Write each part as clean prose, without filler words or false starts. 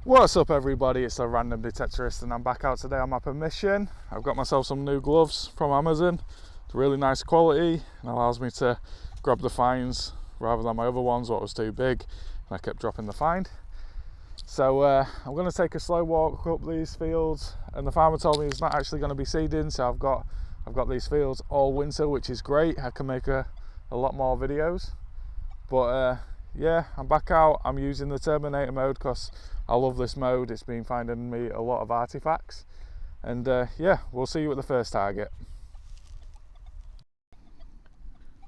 What's up everybody, it's a random detectorist and I'm back out today on my permission. I've got myself some new gloves from Amazon. It's really nice quality and allows me to grab the fines rather than my other ones what was too big and I kept dropping the find. So I'm going to take a slow walk up these fields, and the farmer told me it's not actually going to be seeding, so I've got these fields all winter, which is great. I can make a lot more videos. But yeah, I'm back out. I'm using the Terminator mode because I love this mode. It's been finding me a lot of artifacts, and yeah, we'll see you at the first target.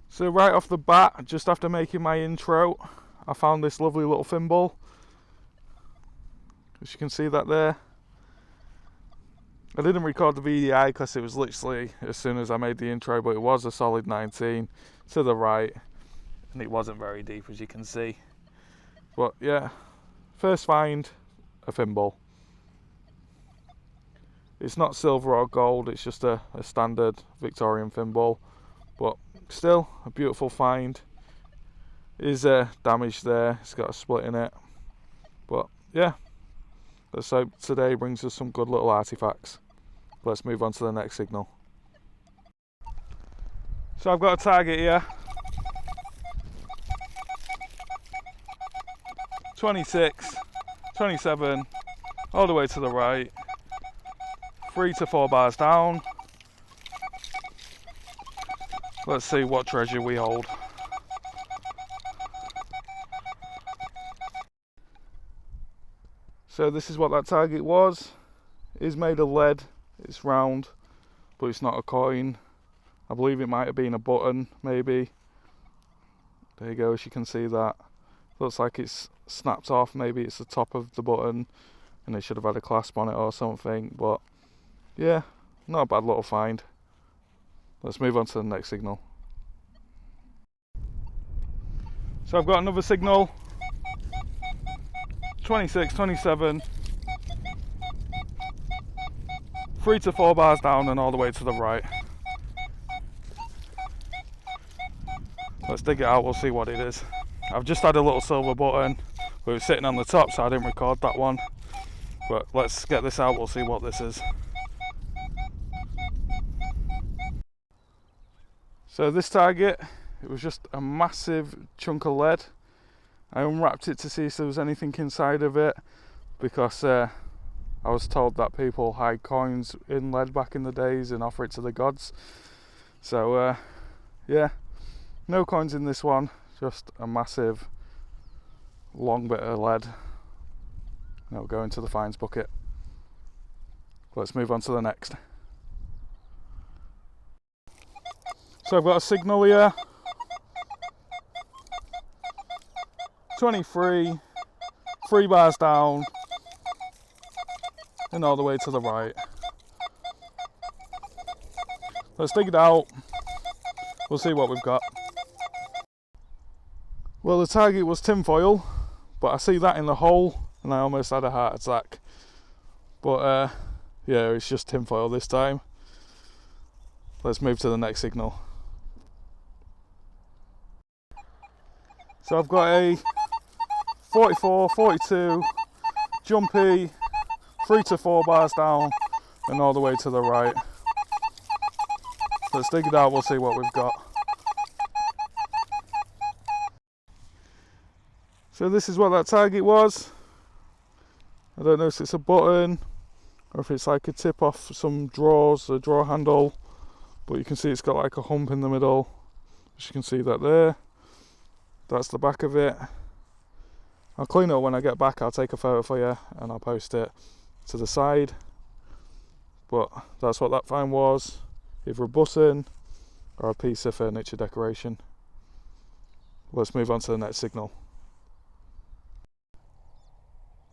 So right off the bat, just after making my intro, I found this lovely little thimble. As you can see that there. I didn't record the VDI because it was literally as soon as I made the intro, but it was a solid 19 to the right, and it wasn't very deep as you can see. But yeah, first find, a thimble. It's not silver or gold, it's just a standard Victorian thimble, but still a beautiful find. Is damaged there, it's got a split in it, but yeah, let's hope today brings us some good little artifacts. Let's move on to the next signal. So I've got a target here. 26, 27, all the way to the right. 3 to 4 bars down. Let's see what treasure we hold. So this is what that target was. It is made of lead, it's round, but it's not a coin. I believe it might have been a button, maybe. There you go, as you can see that. Looks like it's snapped off, maybe it's the top of the button and it should have had a clasp on it or something, but yeah, not a bad little find. Let's move on to the next signal. So I've got another signal. 26, 27, 3 to 4 bars down and all the way to the right. Let's dig it out, we'll see what it is. I've just had a little silver button, but it was sitting on the top so I didn't record that one. But let's get this out, we'll see what this is. So this target, it was just a massive chunk of lead. I unwrapped it to see if there was anything inside of it, because I was told that people hide coins in lead back in the days and offer it to the gods. So yeah, no coins in this one, just a massive long bit of lead. And it'll go into the fines bucket. Let's move on to the next. So I've got a signal here. 23, 3 bars down, and all the way to the right. Let's dig it out. We'll see what we've got. Well, the target was tinfoil, but I see that in the hole, and I almost had a heart attack. But yeah, it's just tinfoil this time. Let's move to the next signal. So I've got a 44, 42, jumpy, 3 to 4 bars down and all the way to the right. Let's dig it out, we'll see what we've got. So this is what that target was. I don't know if it's a button or if it's like a tip off some drawers, a drawer handle, but you can see it's got like a hump in the middle. As you can see that there. That's the back of it. I'll clean it up when I get back, I'll take a photo for you and I'll post it to the side. But that's what that find was, either a button or a piece of furniture decoration. Let's move on to the next signal.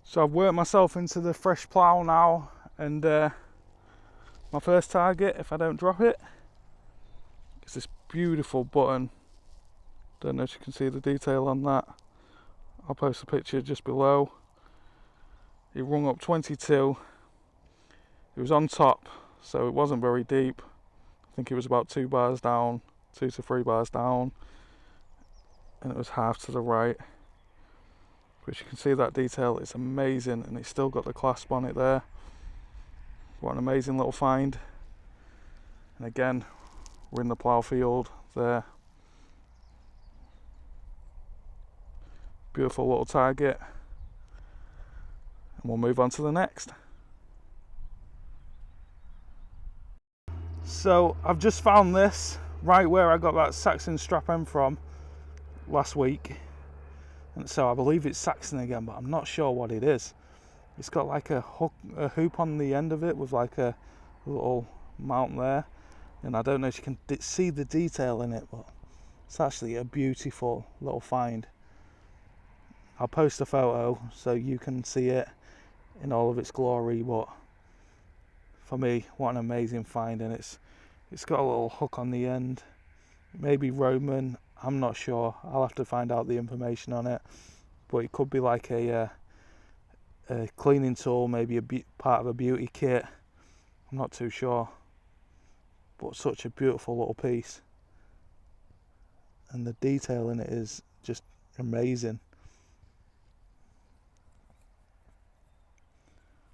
So I've worked myself into the fresh plough now, and my first target, if I don't drop it, is this beautiful button. Don't know if you can see the detail on that. I'll post a picture just below. It rung up 22. It was on top, so it wasn't very deep. I think it was about 2 bars down, 2 to 3 bars down, and it was half to the right. But you can see that detail, it's amazing, and it's still got the clasp on it there. What an amazing little find. And again, we're in the plough field there. Beautiful little target. And we'll move on to the next. So I've just found this right where I got that Saxon strap end from last week. And so I believe it's Saxon again, but I'm not sure what it is. It's got like a hoop on the end of it with like a little mount there. And I don't know if you can see the detail in it, but it's actually a beautiful little find. I'll post a photo so you can see it in all of its glory, but for me, what an amazing find. And it's got a little hook on the end, maybe Roman, I'm not sure, I'll have to find out the information on it, but it could be like a cleaning tool, maybe part of a beauty kit, I'm not too sure, but such a beautiful little piece, and the detail in it is just amazing.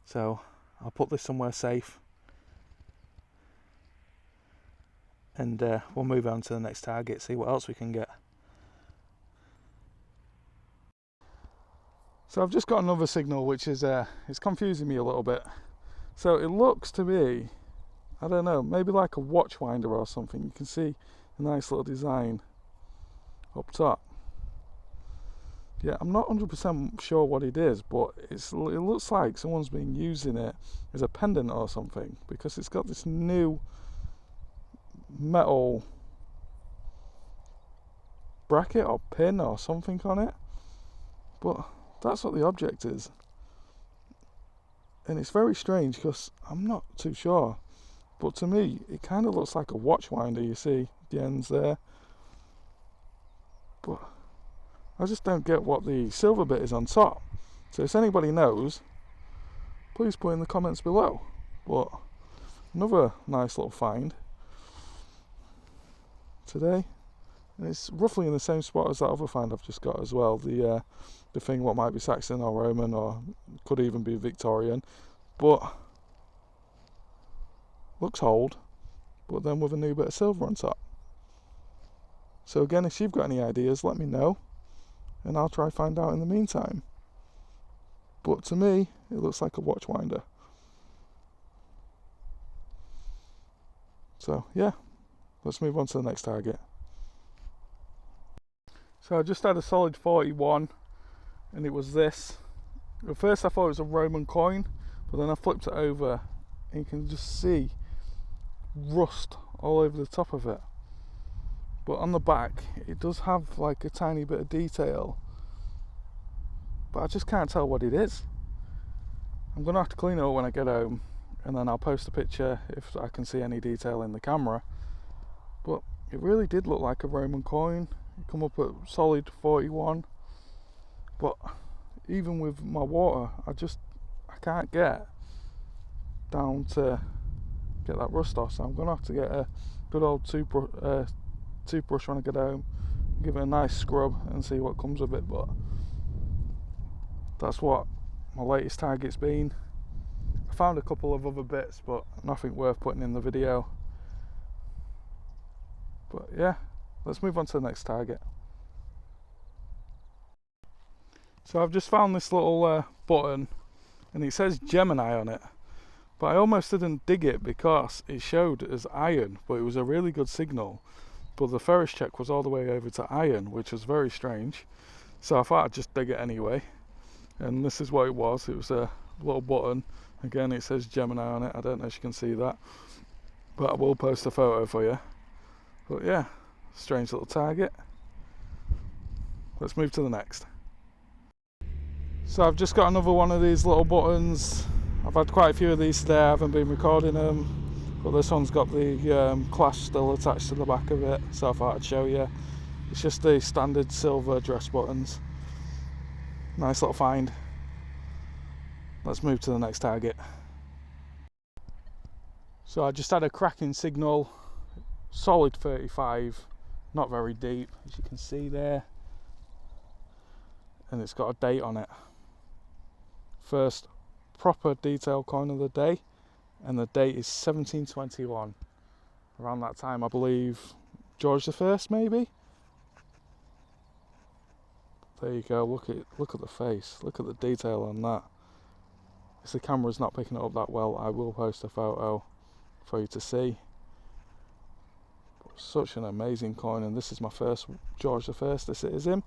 So I'll put this somewhere safe, and we'll move on to the next target, see what else we can get. So I've just got another signal which is it's confusing me a little bit. So it looks to me, I don't know, maybe like a watch winder or something. You can see a nice little design up top. Yeah, I'm not 100% sure what it is, but it looks like someone's been using it as a pendant or something, because it's got this new metal bracket or pin or something on it, but that's what the object is. And it's very strange because I'm not too sure, but to me it kind of looks like a watch winder. You see the ends there, but I just don't get what the silver bit is on top. So if anybody knows, please put in the comments below. But another nice little find today, and it's roughly in the same spot as that other find I've just got as well. The thing, what might be Saxon or Roman, or could even be Victorian, but looks old, but then with a new bit of silver on top. So again, if you've got any ideas, let me know, and I'll try find out in the meantime. But to me, it looks like a watch winder. So yeah, let's move on to the next target. So I just had a solid 41, and it was this. At first I thought it was a Roman coin, but then I flipped it over and you can just see rust all over the top of it. But on the back it does have like a tiny bit of detail, but I just can't tell what it is. I'm gonna have to clean it up when I get home, and then I'll post a picture if I can see any detail in the camera. But it really did look like a Roman coin. It come up at solid 41, but even with my water I can't get down to get that rust off, so I'm gonna have to get a good old toothbrush when I get home, give it a nice scrub and see what comes of it. But that's what my latest target's been. I found a couple of other bits, but nothing worth putting in the video. But yeah, let's move on to the next target. So I've just found this little button, and it says Gemini on it, but I almost didn't dig it because it showed as iron, but it was a really good signal, but the ferrous check was all the way over to iron, which was very strange. So I thought I'd just dig it anyway, and this is what it was. It was a little button. Again, it says Gemini on it. I don't know if you can see that, but I will post a photo for you. But yeah, strange little target. Let's move to the next. So I've just got another one of these little buttons. I've had quite a few of these today. I haven't been recording them, but this one's got the clasp still attached to the back of it, so I thought I'd show you. It's just the standard silver dress buttons. Nice little find. Let's move to the next target. So I just had a cracking signal, solid 35, not very deep, as you can see there. and it's got a date on it. First proper detail coin of the day, and the date is 1721. Around that time, I believe George I, maybe. There you go. Look at the face. Look at the detail on that. If the camera's not picking it up that well, I will post a photo for you to see. But such an amazing coin, and this is my first George I. This it is him.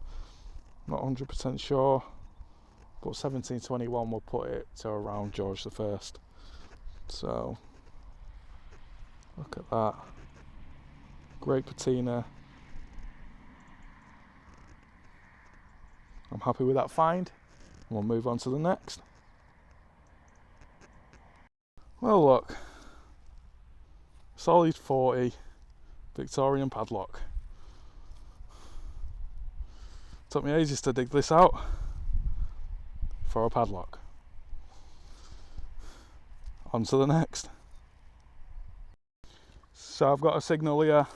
Not 100% sure, but 1721 will put it to around George I. So look at that. Great patina. I'm happy with that find, and we'll move on to the next. Well, look, solid 40 Victorian padlock. Took me ages to dig this out for a padlock. On to the next. So I've got a signal here.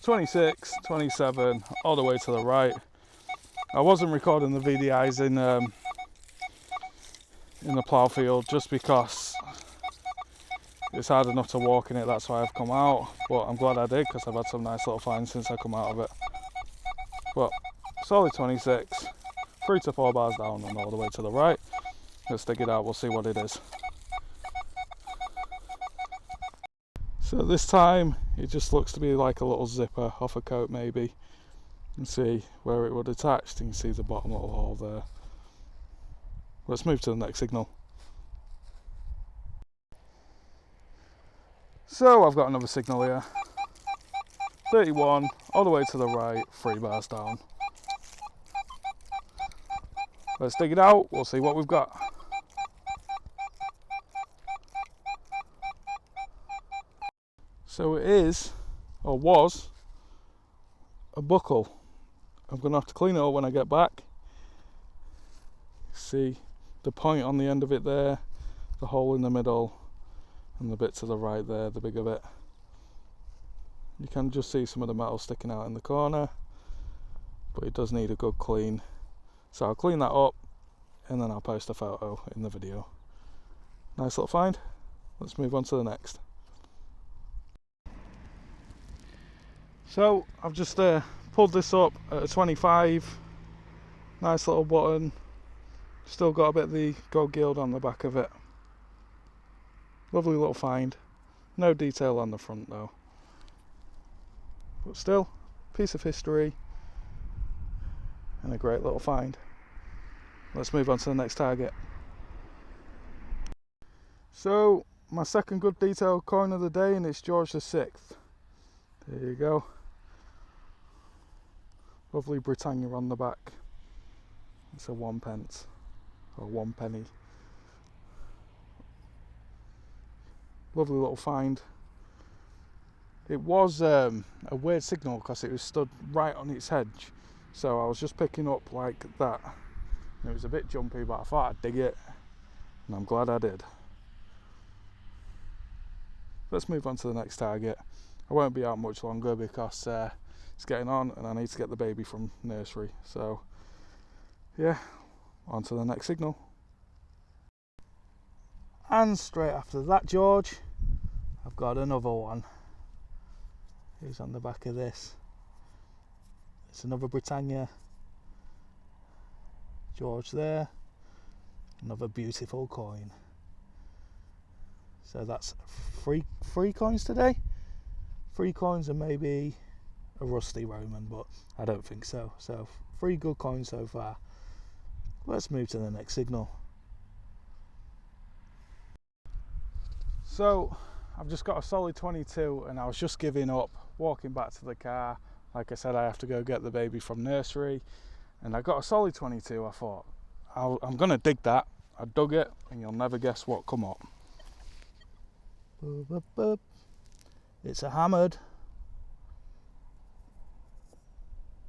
26, 27, all the way to the right. I wasn't recording the VDIs in the plough field just because it's hard enough to walk in it. That's why I've come out, but I'm glad I did because I've had some nice little finds since I come out of it. But solid 26, 3 to 4 bars down and all the way to the right. Let's dig it out, we'll see what it is. So this time it just looks to be like a little zipper off a coat maybe. You can see where it would attach, you can see the bottom little hole there. Let's move to the next signal. So I've got another signal here. 31, all the way to the right, 3 bars down. Let's dig it out, we'll see what we've got. So it is, or was, a buckle. I'm going to have to clean it up when I get back. See the point on the end of it there, the hole in the middle, and the bit to the right there, the bigger bit. You can just see some of the metal sticking out in the corner, but it does need a good clean. So I'll clean that up and then I'll post a photo in the video. Nice little find. Let's move on to the next. So I've just pulled this up at a 25. Nice little button. Still got a bit of the gold gild on the back of it. Lovely little find. No detail on the front though. But still, piece of history and a great little find. Let's move on to the next target. So my second good detail coin of the day, and it's George VI. There you go. Lovely Britannia on the back. It's a 1 pence or 1 penny. Lovely little find. It was a weird signal because it was stood right on its edge, so I was just picking up like that. It was a bit jumpy, but I thought I'd dig it, and I'm glad I did. Let's move on to the next target. I won't be out much longer because it's getting on and I need to get the baby from nursery. So yeah, on to the next signal. And straight after that, George, I've got another one. Who's on the back of this? It's another Britannia. George there. Another beautiful coin. So that's three coins today. 3 coins and maybe a rusty Roman, but I don't think so. So 3 good coins so far. Let's move to the next signal. So I've just got a solid 22 and I was just giving up, walking back to the car. Like I said, I have to go get the baby from nursery, and I got a solid 22. I thought I'm gonna dig that. I dug it and you'll never guess what come up. Boop, boop, boop. It's a hammered.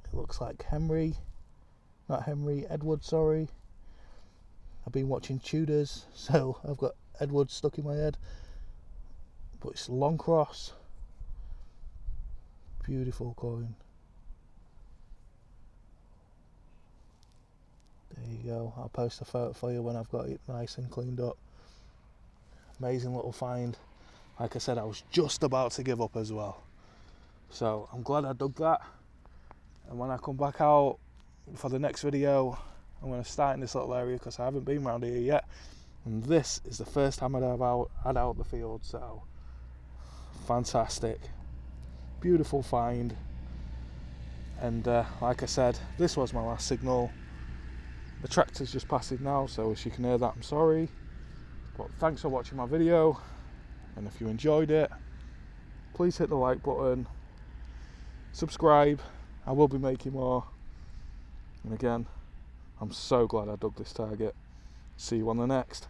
It looks like Edward, sorry. I've been watching Tudors, so I've got Edward stuck in my head. But it's long cross. Beautiful coin. There you go. I'll post a photo for you when I've got it nice and cleaned up. Amazing little find. Like I said, I was just about to give up as well. So I'm glad I dug that. And when I come back out for the next video, I'm going to start in this little area because I haven't been around here yet. And this is the first time I'd have had out the field, so fantastic. Beautiful find. And like I said, this was my last signal. The tractor's just passing now, so as you can hear that, I'm sorry. But thanks for watching my video, and if you enjoyed it, please hit the like button, subscribe. I will be making more. And again, I'm so glad I dug this target. See you on the next.